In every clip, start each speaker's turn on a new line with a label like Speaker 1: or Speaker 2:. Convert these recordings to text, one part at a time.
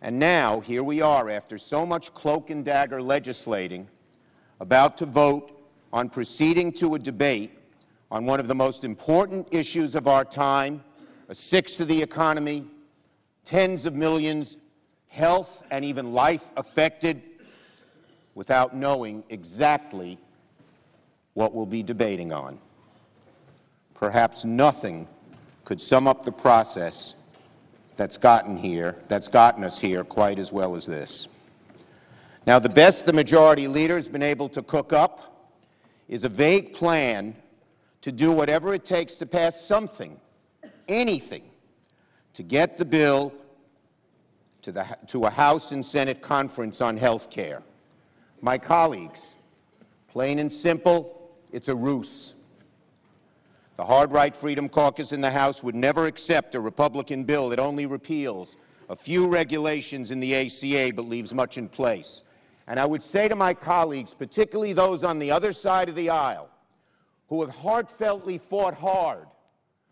Speaker 1: And now, here we are, after so much cloak and dagger legislating, about to vote on proceeding to a debate on one of the most important issues of our time, a sixth of the economy, tens of millions, health and even life affected, without knowing exactly what we'll be debating on. Perhaps nothing could sum up the process that's gotten us here quite as well as this. Now, the best the majority leader has been able to cook up is a vague plan to do whatever it takes to pass something, anything, to get the bill to a House and Senate conference on health care. My colleagues, plain and simple, it's a ruse. The Hard Right Freedom Caucus in the House would never accept a Republican bill that only repeals a few regulations in the ACA but leaves much in place. And I would say to my colleagues, particularly those on the other side of the aisle, who have heartfeltly fought hard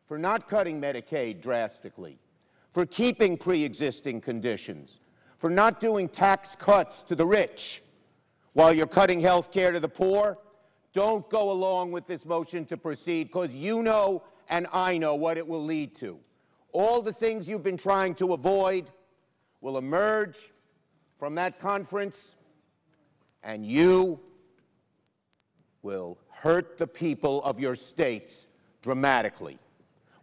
Speaker 1: for not cutting Medicaid drastically, for keeping pre-existing conditions, for not doing tax cuts to the rich while you're cutting health care to the poor, don't go along with this motion to proceed, because you know and I know what it will lead to. All the things you've been trying to avoid will emerge from that conference, and you will hurt the people of your states dramatically.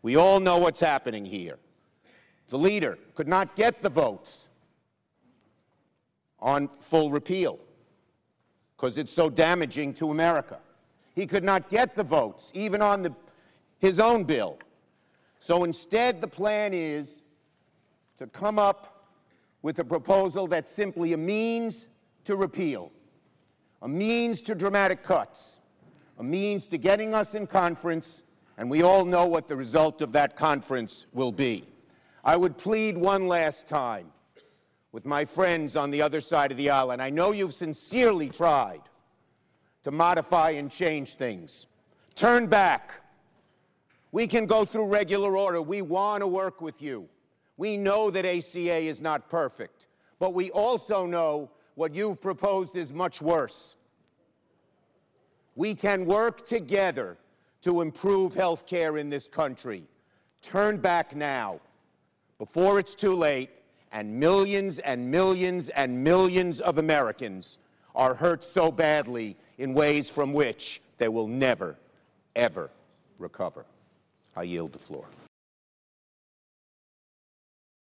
Speaker 1: We all know what's happening here. The leader could not get the votes on full repeal because it's so damaging to America. He could not get the votes, even on his own bill. So instead, the plan is to come up with a proposal that's simply a means to repeal, a means to dramatic cuts, a means to getting us in conference, and we all know what the result of that conference will be. I would plead one last time with my friends on the other side of the aisle, and I know you've sincerely tried to modify and change things. Turn back. We can go through regular order. We want to work with you. We know that ACA is not perfect, but we also know what you've proposed is much worse. We can work together to improve health care in this country. Turn back now, before it's too late, and millions and millions and millions of Americans are hurt so badly in ways from which they will never, ever recover. I yield the floor.